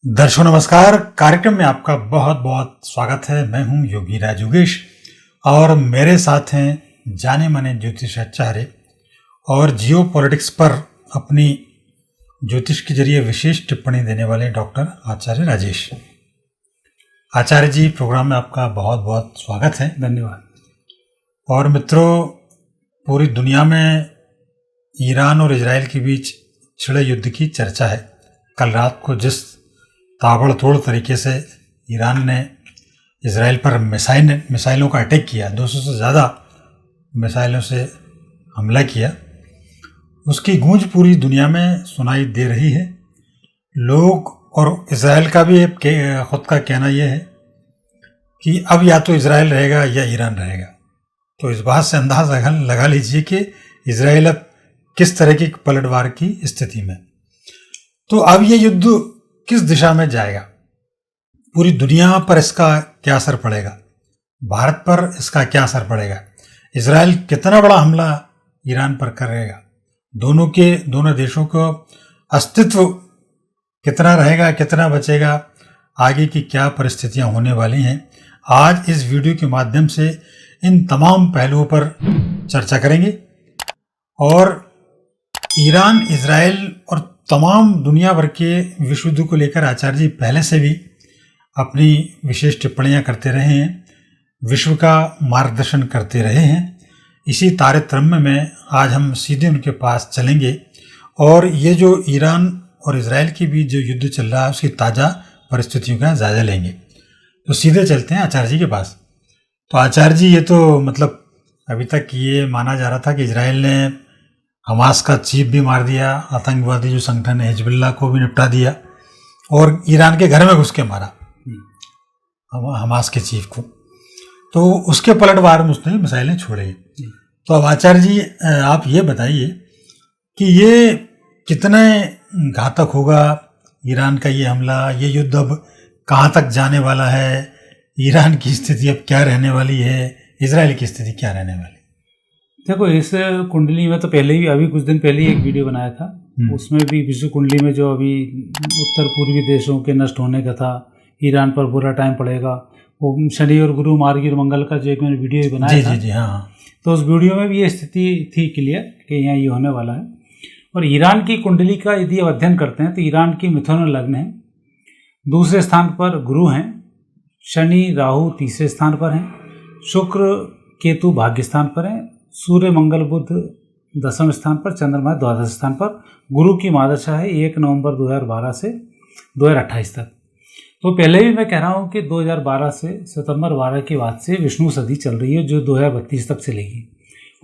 दर्शकों नमस्कार। कार्यक्रम में आपका बहुत बहुत स्वागत है। मैं हूं योगी राज योगेश और मेरे साथ हैं जाने माने ज्योतिषाचार्य और जियो पॉलिटिक्स पर अपनी ज्योतिष के जरिए विशेष टिप्पणी देने वाले डॉक्टर आचार्य राजेश। आचार्य जी, प्रोग्राम में आपका बहुत बहुत स्वागत है। धन्यवाद। और मित्रों, पूरी दुनिया में ईरान और इजराइल के बीच छिड़े युद्ध की चर्चा है। कल रात को जिस ताबड़तोड़ तरीके से ईरान ने इजराइल पर मिसाइलों का अटैक किया, 200 से ज़्यादा मिसाइलों से हमला किया, उसकी गूंज पूरी दुनिया में सुनाई दे रही है। लोग और इजराइल का भी खुद का कहना यह है कि अब या तो इजराइल रहेगा या ईरान रहेगा। तो इस बात से अंदाज़ा लगा लीजिए कि इजराइल अब किस तरह की पलटवार की स्थिति में। तो अब ये युद्ध किस दिशा में जाएगा, पूरी दुनिया पर इसका क्या असर पड़ेगा, भारत पर इसका क्या असर पड़ेगा, इजराइल कितना बड़ा हमला ईरान पर करेगा, दोनों देशों को अस्तित्व कितना रहेगा, कितना बचेगा, आगे की क्या परिस्थितियां होने वाली हैं, आज इस वीडियो के माध्यम से इन तमाम पहलुओं पर चर्चा करेंगे। और ईरान, इजराइल और तमाम दुनिया भर के विश्व युद्ध को लेकर आचार्य जी पहले से भी अपनी विशेष टिप्पणियां करते रहे हैं, विश्व का मार्गदर्शन करते रहे हैं। इसी तारतम्य में आज हम सीधे उनके पास चलेंगे और ये जो ईरान और इजराइल के बीच जो युद्ध चल रहा है उसकी ताज़ा परिस्थितियों का जायजा लेंगे। तो सीधे चलते हैं आचार्य जी के पास। तो आचार्य जी, ये तो मतलब अभी तक ये माना जा रहा था कि इजराइल ने हमास का चीफ भी मार दिया, आतंकवादी जो संगठन है हिजबुल्लाह को भी निपटा दिया, और ईरान के घर में घुस के मारा हमास के चीफ को। तो उसके पलटवार में उसने मिसाइलें छोड़ी। तो अब आचार्य जी आप ये बताइए कि ये कितने घातक होगा, ईरान का ये हमला, ये युद्ध अब कहाँ तक जाने वाला है, ईरान की स्थिति अब क्या रहने वाली है, इजराइल की स्थिति क्या रहने वाली है? देखो, इस कुंडली में तो पहले ही अभी कुछ दिन पहले ही एक वीडियो बनाया था, उसमें भी विश्व कुंडली में जो अभी उत्तर पूर्वी देशों के नष्ट होने का था, ईरान पर बुरा टाइम पड़ेगा, वो शनि और गुरु, मार्गी और मंगल का जो एक मैंने वीडियो ही बनाया था। जी हाँ। तो उस वीडियो में भी ये स्थिति थी क्लियर कि यहाँ ये होने वाला है। और ईरान की कुंडली का यदि अध्ययन करते हैं तो ईरान की मिथुन लग्न है, दूसरे स्थान पर गुरु हैं, शनि राहु तीसरे स्थान पर हैं, शुक्र केतु भाग्य स्थान पर हैं, सूर्य मंगल बुध दसम स्थान पर, चंद्रमा द्वादश स्थान पर। गुरु की महादशा है 1 नवंबर 2012 से 2028 तक। तो पहले भी मैं कह रहा हूँ कि 2012 से सितंबर 12 के बाद से विष्णु सदी चल रही है जो 2032 तक चलेगी।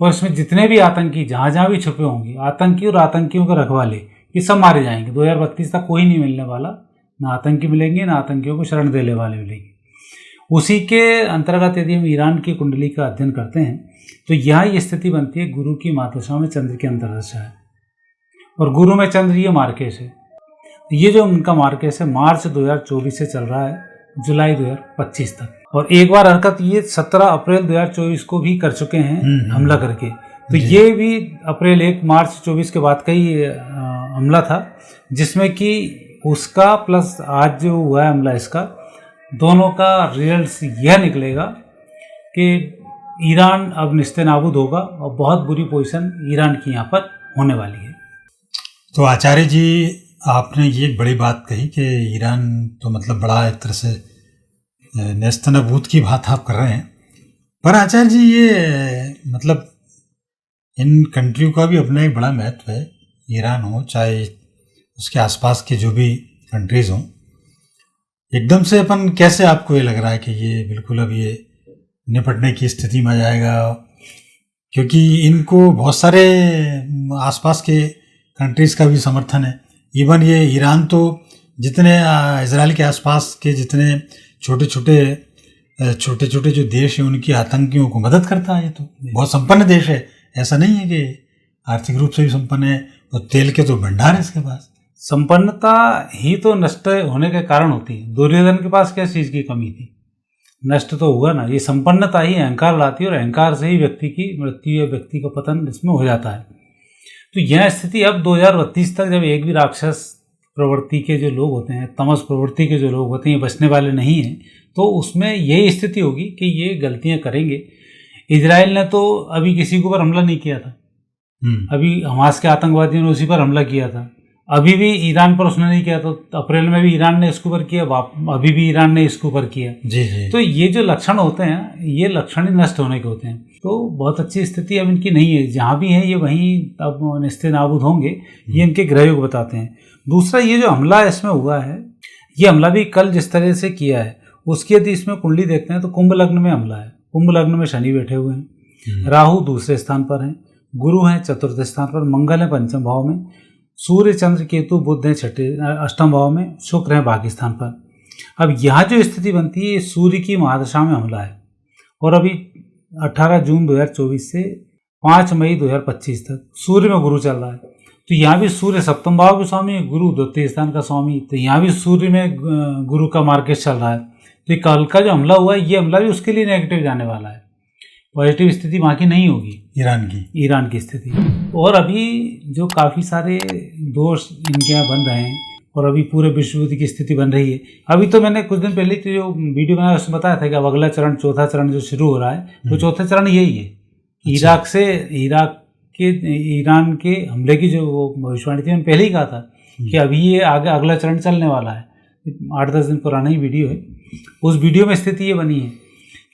और इसमें जितने भी आतंकी जहाँ जहाँ भी छुपे होंगे, आतंकी और आतंकियों के रखवाले, ये सब मारे जाएंगे। 2032 तक कोई नहीं मिलने वाला, ना आतंकी मिलेंगे ना आतंकियों को शरण देने वाले मिलेंगे। उसी के अंतर्गत यदि हम ईरान की कुंडली का अध्ययन करते हैं तो यहाँ ये स्थिति बनती है, गुरु की महादशा में चंद्र की अंतर्दशा है और गुरु में चंद्र, ये मार्केश है। तो ये जो उनका मार्केश है मार्च 2024 से चल रहा है जुलाई 2025 तक। और एक बार हरकत ये 17 अप्रैल 2024 को भी कर चुके हैं हमला करके। तो ये भी अप्रैल 1 मार्च 24 के बाद का ही हमला था, जिसमें कि उसका प्लस आज जो हुआ है हमला, इसका दोनों का रिजल्ट यह निकलेगा कि ईरान अब निस्तेनाबूद होगा और बहुत बुरी पोजीशन ईरान की यहाँ पर होने वाली है। तो आचार्य जी, आपने ये एक बड़ी बात कही कि ईरान तो मतलब बड़ा एक तरह से नेस्तनाबूद की बात आप कर रहे हैं। पर आचार्य जी, ये मतलब इन कंट्रियों का भी अपना एक बड़ा महत्व है। ईरान हो चाहे उसके आसपास के जो भी कंट्रीज़ हों, एकदम से अपन कैसे आपको ये लग रहा है कि ये बिल्कुल अब ये निपटने की स्थिति में आ जाएगा? क्योंकि इनको बहुत सारे आसपास के कंट्रीज़ का भी समर्थन है। इवन ये ईरान तो जितने इजराइल के आसपास के जितने छोटे छोटे जो देश हैं उनकी आतंकियों को मदद करता है। ये तो बहुत संपन्न देश है, ऐसा नहीं है कि आर्थिक रूप से भी संपन्न है, और तेल के तो भंडार है इसके पास। संपन्नता ही तो नष्ट होने के कारण होती है। दुर्योधन के पास क्या चीज़ की कमी थी? नष्ट तो हुआ ना। ये संपन्नता ही अहंकार लाती है और अहंकार से ही व्यक्ति की मृत्यु या व्यक्ति का पतन इसमें हो जाता है। तो यह स्थिति अब 2032 तक जब एक भी राक्षस प्रवृत्ति के जो लोग होते हैं, तमस प्रवृत्ति के जो लोग होते हैं, ये बचने वाले नहीं हैं, तो उसमें यही स्थिति होगी कि ये गलतियां करेंगे। इजराइल ने तो अभी किसी के ऊपर हमला नहीं किया था, अभी हमास के आतंकवादियों ने उसी पर हमला किया था, अभी भी ईरान पर उसने नहीं किया, तो अप्रैल में भी ईरान ने इसके ऊपर किया, अभी भी ईरान ने इसके ऊपर किया। जी जी। तो ये जो लक्षण होते हैं, ये लक्षण ही नष्ट होने के होते हैं। तो बहुत अच्छी स्थिति अब इनकी नहीं है, जहाँ भी है ये वहीं अब निस्ते नाबूद होंगे, ये इनके ग्रहयोग बताते हैं। दूसरा, ये जो हमला इसमें हुआ है, ये हमला भी कल जिस तरह से किया है उसकी यदि इसमें कुंडली देखते हैं तो कुंभ लग्न में हमला है। कुंभ लग्न में शनि बैठे हुए हैं, राहु दूसरे स्थान पर हैं, गुरु हैं चतुर्थ स्थान पर, मंगल है पंचम भाव में, सूर्य चंद्र केतु बुध हैं अष्टम भाव में, शुक्र है भाग्य स्थान पर। अब यहाँ जो स्थिति बनती है, सूर्य की महादशा में हमला है, और अभी 18 जून 2024 से 5 मई 2025 तक सूर्य में गुरु चल रहा है। तो यहाँ भी सूर्य सप्तम भाव के स्वामी, गुरु द्वितीय स्थान का स्वामी, तो यहाँ भी सूर्य में गुरु का मार्केट चल रहा है। तो ये कल का जो हमला हुआ है, ये हमला भी उसके लिए नेगेटिव जाने वाला है, पॉजिटिव स्थिति वहाँ की नहीं होगी, ईरान की स्थिति। और अभी जो काफ़ी सारे दोष इनके यहाँ बन रहे हैं, और अभी पूरे विश्व युद्ध की स्थिति बन रही है। अभी तो मैंने कुछ दिन पहले तो जो वीडियो बनाया उसमें बताया था कि अब अगला चरण, चौथा चरण जो शुरू हो रहा है, तो चौथा चरण यही है। ईरान के हमले की जो वो भविष्यवाणी थी, मैंने पहले ही कहा था कि अभी ये आगे अगला चरण चलने वाला है। 8-10 दिन पुराना ही वीडियो है, उस वीडियो में स्थिति ये बनी है।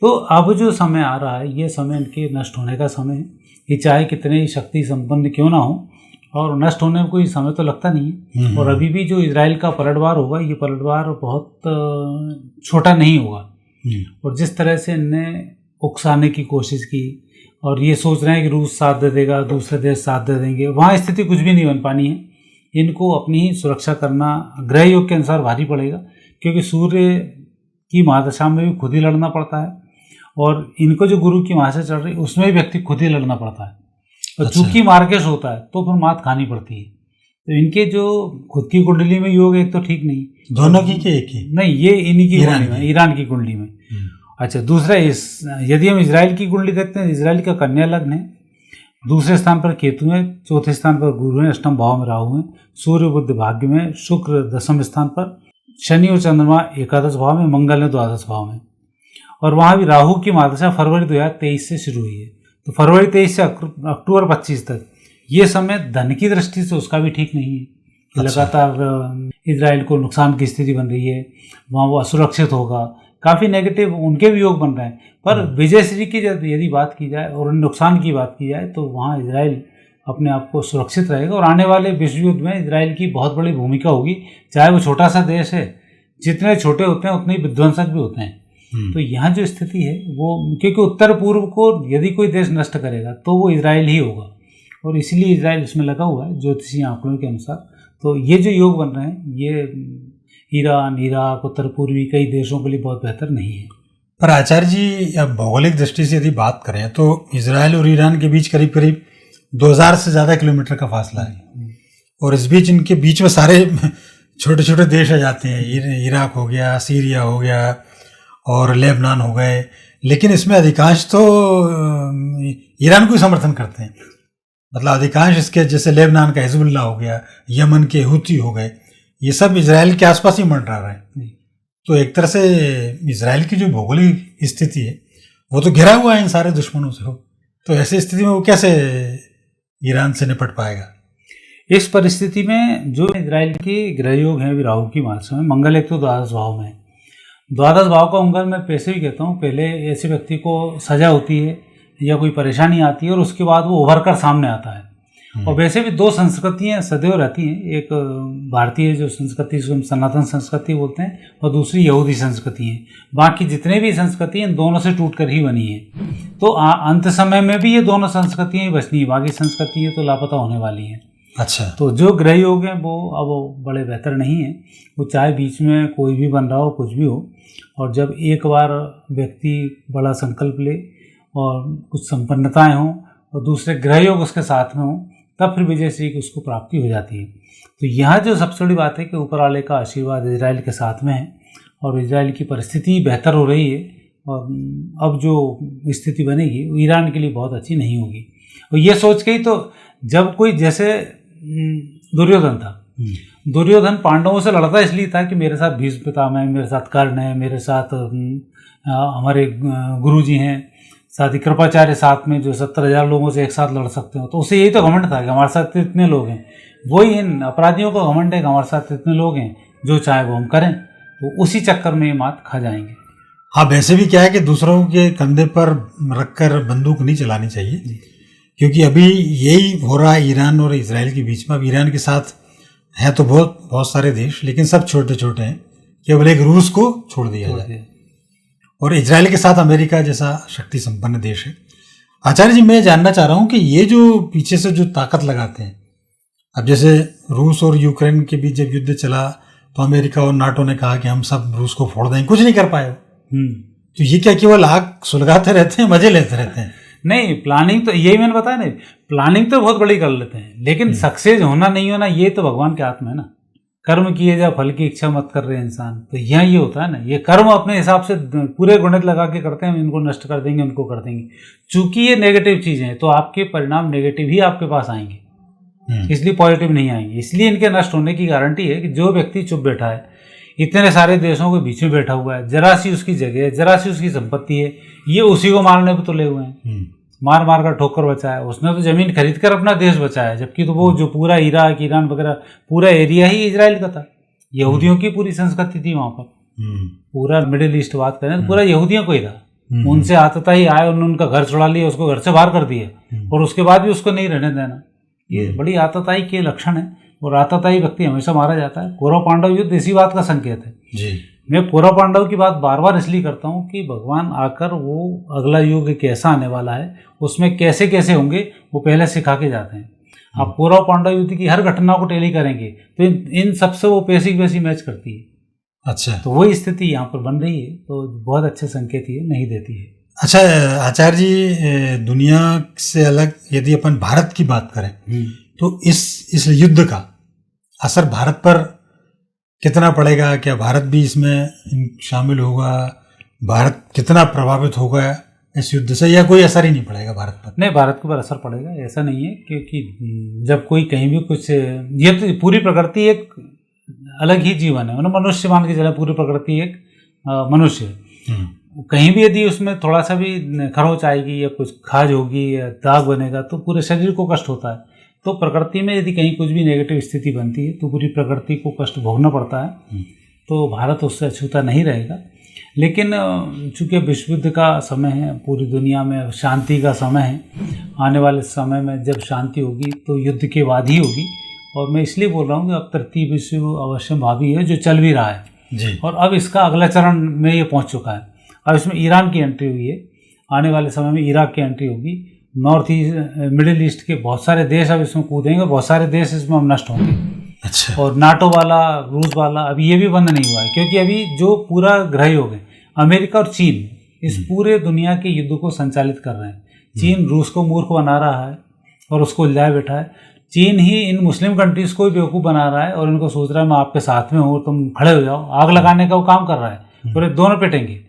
तो अब जो समय आ रहा है, ये समय इनके नष्ट होने का समय है। ये चाहे कितने ही शक्ति संपन्न क्यों ना हो, और नष्ट होने में कोई समय तो लगता नहीं है। और अभी भी जो इजराइल का पलटवार होगा, ये पलटवार बहुत छोटा नहीं होगा। और जिस तरह से इनने उकसाने की कोशिश की, और ये सोच रहे हैं कि रूस साथ दे देगा, दूसरे देश साथ दे देंगे, वहाँ स्थिति कुछ भी नहीं बन पानी है। इनको अपनी ही सुरक्षा करना ग्रह योग के अनुसार भारी पड़ेगा, क्योंकि सूर्य की महादशा में भी खुद ही लड़ना पड़ता है, और इनको जो गुरु की महादशा चल रही है उसमें भी व्यक्ति खुद ही लड़ना पड़ता है। और चूंकि मार्केश होता है तो फिर मात खानी पड़ती है। तो इनके जो खुद की कुंडली में योग एक तो ठीक नहीं, दोनों की एक ही नहीं, ये इन्हीं की कुंडली में, ईरान की कुंडली में। अच्छा, दूसरा, यदि हम इजराइल की कुंडली देखते हैं, इजराइल का कन्या लग्न है, दूसरे स्थान पर केतु है, चौथे स्थान पर गुरु है, अष्टम भाव में राहु है, सूर्य बुध भाग्य में, शुक्र दसम स्थान पर, शनि और चंद्रमा एकादश भाव में, मंगल है द्वादश भाव में। और वहाँ भी राहु की महादशा फरवरी 2023 से शुरू हुई है। तो फरवरी 23 से अक्टूबर 25 तक ये समय धन की दृष्टि से उसका भी ठीक नहीं है। लगातार इजराइल को नुकसान की स्थिति बन रही है, वहाँ वो असुरक्षित होगा, काफ़ी नेगेटिव उनके भी योग बन रहे हैं। पर विजय श्री की यदि बात की जाए और नुकसान की बात की जाए, तो वहाँ इजराइल अपने आप को सुरक्षित रहेगा, और आने वाले विश्व युद्ध में इजराइल की बहुत बड़ी भूमिका होगी। चाहे वो छोटा सा देश है, जितने छोटे होते हैं उतने ही विध्वंसक भी होते हैं। तो यहाँ जो स्थिति है वो, क्योंकि उत्तर पूर्व को यदि कोई देश नष्ट करेगा तो वो इजराइल ही होगा, और इसलिए इजराइल इसमें लगा हुआ है ज्योतिषीय आंकड़ों के अनुसार। तो ये जो योग बन रहे हैं, ये ईरान, इराक, उत्तर पूर्वी कई देशों के लिए बहुत बेहतर नहीं है। पर आचार्य जी, अब भौगोलिक दृष्टि से यदि बात करें तो इजराइल और ईरान के बीच करीब करीब 2000 से ज़्यादा किलोमीटर का फासला है, और इस बीच इनके बीच में सारे छोटे छोटे देश आ जाते हैं। इराक हो गया, सीरिया हो गया, और लेबनान हो गए, लेकिन इसमें अधिकांश तो ईरान को ही समर्थन करते हैं। मतलब अधिकांश इसके, जैसे लेबनान का हिजबुल्ला हो गया, यमन के हुती हो गए, ये सब इजराइल के आसपास ही मंडरा रहे हैं। तो एक तरह से इजराइल की जो भौगोलिक स्थिति है वो तो घिरा हुआ है इन सारे दुश्मनों से हो, तो ऐसी स्थिति में वो कैसे ईरान से निपट पाएगा? इस परिस्थिति में जो इजराइल के ग्रह योग हैं, राहु की महादशा में, मंगल एक तो द्वादश भाव में है। द्वादश भाव का मंगल मैं पैसे भी कहता हूँ, पहले ऐसे व्यक्ति को सजा होती है या कोई परेशानी आती है, और उसके बाद वो उभर कर सामने आता है। और वैसे भी दो संस्कृतियाँ सदैव रहती हैं, एक भारतीय जो संस्कृति जिसको हम सनातन संस्कृति बोलते हैं, और दूसरी यहूदी संस्कृति है। बाकी जितने भी संस्कृति हैं, इन दोनों से टूट कर ही बनी है। तो अंत समय में भी ये दोनों संस्कृतियाँ ही बचनी है, बाकी संस्कृतियाँ तो लापता होने वाली हैं। अच्छा, तो जो ग्रह योग हैं वो अब बड़े बेहतर नहीं हैं। वो चाहे बीच में कोई भी बन रहा हो, कुछ भी हो, और जब एक बार व्यक्ति बड़ा संकल्प ले और कुछ संपन्नताएं हों और दूसरे ग्रह योग उसके साथ में हों, तब फिर विजय श्री की उसको प्राप्ति हो जाती है। तो यहाँ जो सबसे बड़ी बात है कि ऊपर वाले का आशीर्वाद इजराइल के साथ में है, और इजराइल की परिस्थिति बेहतर हो रही है, और अब जो स्थिति बनेगी वो ईरान के लिए बहुत अच्छी नहीं होगी। और ये सोच के ही तो जब कोई, जैसे दुर्योधन था, दुर्योधन पांडवों से लड़ता इसलिए था कि मेरे साथ भीष्म पितामह है, मेरे साथ कर्ण है, मेरे साथ हमारे गुरुजी हैं, साथ ही कृपाचार्य साथ में जो 70,000 लोगों से एक साथ लड़ सकते हो। तो उसे यही तो घमंड था कि हमारे साथ इतने लोग हैं। वही इन अपराधियों को घमंड है कि हमारे साथ इतने लोग हैं, जो चाहे वो हम करें। तो उसी चक्कर में ये मात खा जाएंगे। हाँ, वैसे भी क्या है कि दूसरों के कंधे पर रखकर बंदूक नहीं चलानी चाहिए, क्योंकि अभी यही हो रहा है ईरान और इजराइल के बीच में। अब ईरान के साथ है तो बहुत सारे देश, लेकिन सब छोटे छोटे हैं, केवल एक रूस को छोड़ दिया जाए। और इजराइल के साथ अमेरिका जैसा शक्ति संपन्न देश है। आचार्य जी, मैं जानना चाह रहा हूँ कि ये जो पीछे से जो ताकत लगाते हैं, अब जैसे रूस और यूक्रेन के बीच जब युद्ध चला तो अमेरिका और नाटो ने कहा कि हम सब रूस को फोड़ देंगे, कुछ नहीं कर पाए। तो ये क्या केवल आग सुलगाते रहते हैं, मजे लेते रहते हैं? नहीं, प्लानिंग तो यही मैंने बताया, नहीं प्लानिंग तो बहुत बड़ी कर लेते हैं, लेकिन सक्सेस होना नहीं होना ये तो भगवान के हाथ में है ना। कर्म किए जा फल की इच्छा मत कर रहे इंसान, तो यहाँ ये होता है ना, ये कर्म अपने हिसाब से पूरे गुणित लगा के करते हैं, इनको नष्ट कर देंगे, उनको कर देंगे। चूंकि ये नेगेटिव चीज़ें हैं तो आपके परिणाम नेगेटिव ही आपके पास आएंगे, इसलिए पॉजिटिव नहीं आएंगे। इसलिए इनके नष्ट होने की गारंटी है कि जो व्यक्ति चुप बैठा है, इतने सारे देशों के बीच में बैठा हुआ है, जरा सी उसकी जगह है, जरा सी उसकी संपत्ति है, ये उसी को मारने पर तुले हुए हैं। मार मार कर ठोकर बचाया उसने, तो जमीन खरीद कर अपना देश बचाया, जबकि तो वो जो पूरा इराक ईरान वगैरह पूरा एरिया ही इजराइल का था। यहूदियों की पूरी संस्कृति थी वहां पर, पूरा मिडिल ईस्ट बात करें तो पूरा यहूदियों को ही था। उनसे आता ही आए, उन्होंने उनका घर छुड़ा लिया, उसको घर से बाहर कर दिया, और उसके बाद भी उसको नहीं रहने देना। ये बड़ी आतताई के लक्षण है, और आतताई व्यक्ति हमेशा मारा जाता है। कौरव पांडव युद्ध इसी बात का संकेत है जी। मैं कौरव पांडव की बात बार बार इसलिए करता हूँ कि भगवान आकर वो अगला युग कैसा आने वाला है, उसमें कैसे कैसे होंगे, वो पहले सिखा के जाते हैं। आप कौरव पांडव युद्ध की हर घटना को टेली करेंगे तो इन सबसे वो पैसी मैच करती है। अच्छा, तो वही स्थिति यहाँ पर बन रही है, तो बहुत अच्छे संकेत ये नहीं देती है। अच्छा आचार्य जी, दुनिया से अलग यदि अपन भारत की बात करें तो इस युद्ध का असर भारत पर कितना पड़ेगा? क्या भारत भी इसमें शामिल होगा? भारत कितना प्रभावित होगा इस युद्ध से, या कोई असर ही नहीं पड़ेगा भारत पर? नहीं, भारत के ऊपर असर पड़ेगा, ऐसा नहीं है, क्योंकि जब कोई कहीं भी कुछ, ये तो पूरी प्रकृति एक अलग ही जीवन है, मतलब मनुष्य मान के चला, पूरी प्रकृति एक मनुष्य है। कहीं भी यदि उसमें थोड़ा सा भी खरोच आएगी या कुछ खाज होगी या दाग बनेगा तो पूरे शरीर को कष्ट होता है। तो प्रकृति में यदि कहीं कुछ भी नेगेटिव स्थिति बनती है तो पूरी प्रकृति को कष्ट भोगना पड़ता है। तो भारत उससे अछूता नहीं रहेगा। लेकिन चूँकि विश्व युद्ध का समय है, पूरी दुनिया में शांति का समय है, आने वाले समय में जब शांति होगी तो युद्ध के बाद ही होगी। और मैं इसलिए बोल रहा हूँ कि अब तृतीय विश्व अवश्य भावी है, जो चल भी रहा है जी। और अब इसका अगला चरण में ये पहुँच चुका है। अब इसमें ईरान की एंट्री हुई है, आने वाले समय में इराक की एंट्री होगी, नॉर्थ ईस्ट मिडिल ईस्ट के बहुत सारे देश अब इसमें कूदेंगे, बहुत सारे देश इसमें अब नष्ट होंगे। अच्छा। और नाटो वाला, रूस वाला, अभी ये भी बंद नहीं हुआ है, क्योंकि अभी जो पूरा ग्रही हो गए, अमेरिका और चीन इस पूरे दुनिया के युद्ध को संचालित कर रहे हैं। चीन रूस को मूर्ख बना रहा है और उसको उलझाए बैठा है। चीन ही इन मुस्लिम कंट्रीज़ को बेवकूफ़ बना रहा है और इनको सोच रहा है मैं आपके साथ में हूँ, तुम खड़े हो जाओ। आग लगाने का वो काम कर रहा है, पूरे दोनों पिटेंगे।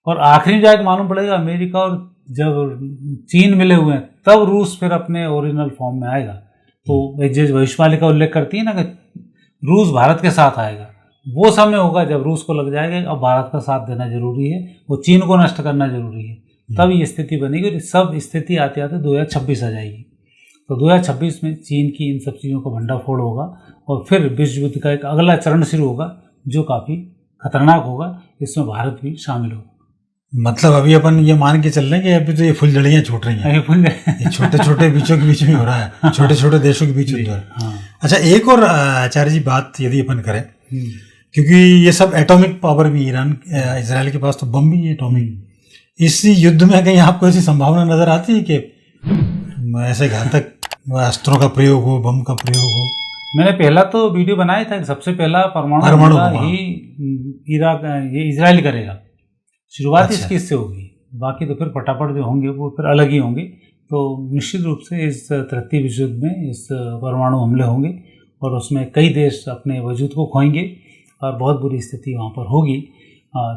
और आखिरी में जाके मालूम पड़ेगा अमेरिका और जब चीन मिले हुए हैं तब रूस फिर अपने ओरिजिनल फॉर्म में आएगा। तो एक जो भविष्यवाणी का उल्लेख करती है ना कि रूस भारत के साथ आएगा, वो समय होगा जब रूस को लग जाएगा अब भारत का साथ देना जरूरी है, वो चीन को नष्ट करना जरूरी है, तब ये स्थिति बनेगी। और सब स्थिति आते आते 2026 आ जाएगी। तो 2026 में चीन की इन सब चीज़ों का भंडाफोड़ होगा और फिर विश्व युद्ध का एक अगला चरण शुरू होगा जो काफ़ी खतरनाक होगा। इसमें भारत भी शामिल होगा। मतलब अभी अपन ये मान के चल रहे हैं कि अभी तो ये फुलझड़ियाँ छूट रही हैं, छोटे छोटे बीचों के बीच में हो रहा है, छोटे छोटे देशों के बीच में हो रहा है। अच्छा, एक और आचार्य जी बात यदि अपन करें, क्योंकि ये सब एटॉमिक पावर भी ईरान इजराइल के पास तो बम भी है एटॉमिक, इस युद्ध में कहीं आपको ऐसी संभावना नजर आती है कि ऐसे घातक अस्त्रों का प्रयोग हो, बम का प्रयोग हो? मैंने पहला तो वीडियो बनाया था कि सबसे पहला परमाणु ही इराक ये इजराइल करेगा, शुरुआत इसकी इससे होगी, बाकी तो फिर फटाफट जो होंगे वो फिर अलग ही होंगे। तो निश्चित रूप से इस तृतीय विश्व युद्ध में इस परमाणु हमले होंगे और उसमें कई देश अपने वजूद को खोएंगे और बहुत बुरी स्थिति वहाँ पर होगी।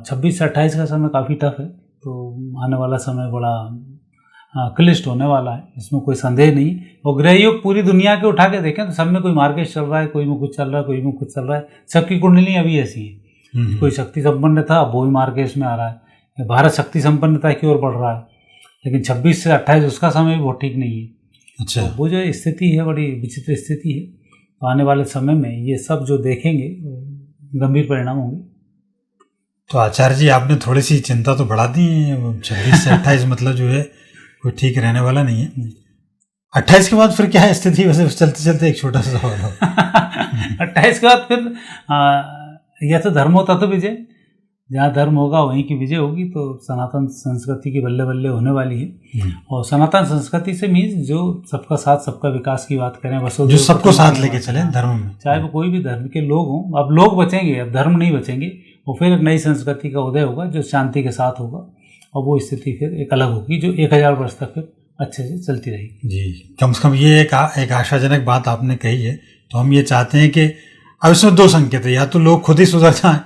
26 से 28 का समय काफ़ी टफ है, तो आने वाला समय बड़ा क्लिष्ट होने वाला है, इसमें कोई संदेह नहीं। और ग्रह योग पूरी दुनिया के उठा के देखें तो सब में कोई मार्केट चल रहा है, कोई में कुछ चल रहा है, कोई में कुछ चल रहा है। सबकी कुंडली अभी ऐसी है। कोई शक्ति संपन्न था, वो भी मार्केट में आ रहा है। भारत शक्ति संपन्नता की ओर बढ़ रहा है, लेकिन 26 से 28 उसका समय भी बहुत ठीक नहीं है। अच्छा, तो वो जो स्थिति है बड़ी विचित्र स्थिति है। तो आने वाले समय में ये सब जो देखेंगे गंभीर परिणाम होंगे। तो आचार्य जी आपने थोड़ी सी चिंता तो बढ़ा दी है। 26 से 28 मतलब जो है कोई ठीक रहने वाला नहीं है। 28 के बाद फिर क्या है स्थिति? वैसे चलते चलते एक छोटा सा सवाल हो 28 के बाद फिर या तो धर्म होता तो विजय, जहाँ धर्म होगा वहीं की विजय होगी। तो सनातन संस्कृति की बल्ले बल्ले होने वाली है। और सनातन संस्कृति से मीन्स जो सबका साथ सबका विकास की बात करें, बस जो सबको साथ लेके चले धर्म में, चाहे वो कोई भी धर्म के लोग हों। अब लोग बचेंगे, अब धर्म नहीं बचेंगे। और फिर एक नई संस्कृति का उदय होगा जो शांति के साथ होगा, और वो स्थिति फिर एक अलग होगी जो 1000 वर्ष तक फिर अच्छे से चलती रहेगी। जी, कम से कम ये एक आशाजनक बात आपने कही है। तो हम ये चाहते हैं कि अब इसमें 2 संकेत है, या तो लोग खुद ही सुधर जाएं,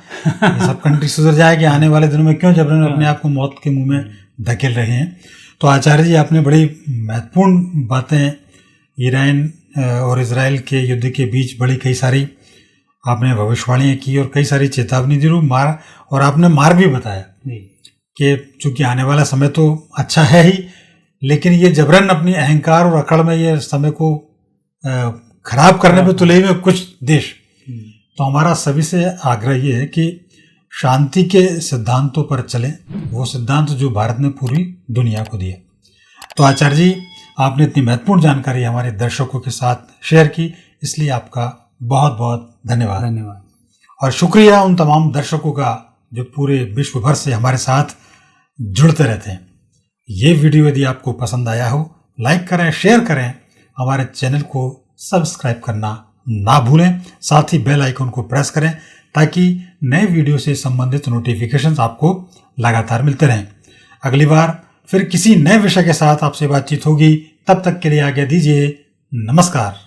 सब कंट्री सुधर जाए कि आने वाले दिनों में क्यों जबरन अपने आप को मौत के मुंह में धकेल रहे हैं। तो आचार्य जी आपने बड़ी महत्वपूर्ण बातें ईरान और इजराइल के युद्ध के बीच बड़ी कई सारी आपने भविष्यवाणियाँ की और कई सारी चेतावनी दी, और आपने मार्ग भी बताया कि चूंकि आने वाला समय तो अच्छा है ही, लेकिन ये जबरन अपनी अहंकार और अकड़ में ये समय को खराब करने पे तुले हुए कुछ देश। तो हमारा सभी से आग्रह ये है कि शांति के सिद्धांतों पर चलें, वो सिद्धांत जो भारत ने पूरी दुनिया को दिए। तो आचार्य जी आपने इतनी महत्वपूर्ण जानकारी हमारे दर्शकों के साथ शेयर की, इसलिए आपका बहुत बहुत धन्यवाद। और शुक्रिया उन तमाम दर्शकों का जो पूरे विश्व भर से हमारे साथ जुड़ते रहते हैं। ये वीडियो यदि आपको पसंद आया हो, लाइक करें, शेयर करें, हमारे चैनल को सब्सक्राइब करना ना भूलें। साथ ही बेल आइकन को प्रेस करें ताकि नए वीडियो से संबंधित नोटिफिकेशंस आपको लगातार मिलते रहें। अगली बार फिर किसी नए विषय के साथ आपसे बातचीत होगी। तब तक के लिए आज्ञा दीजिए। नमस्कार।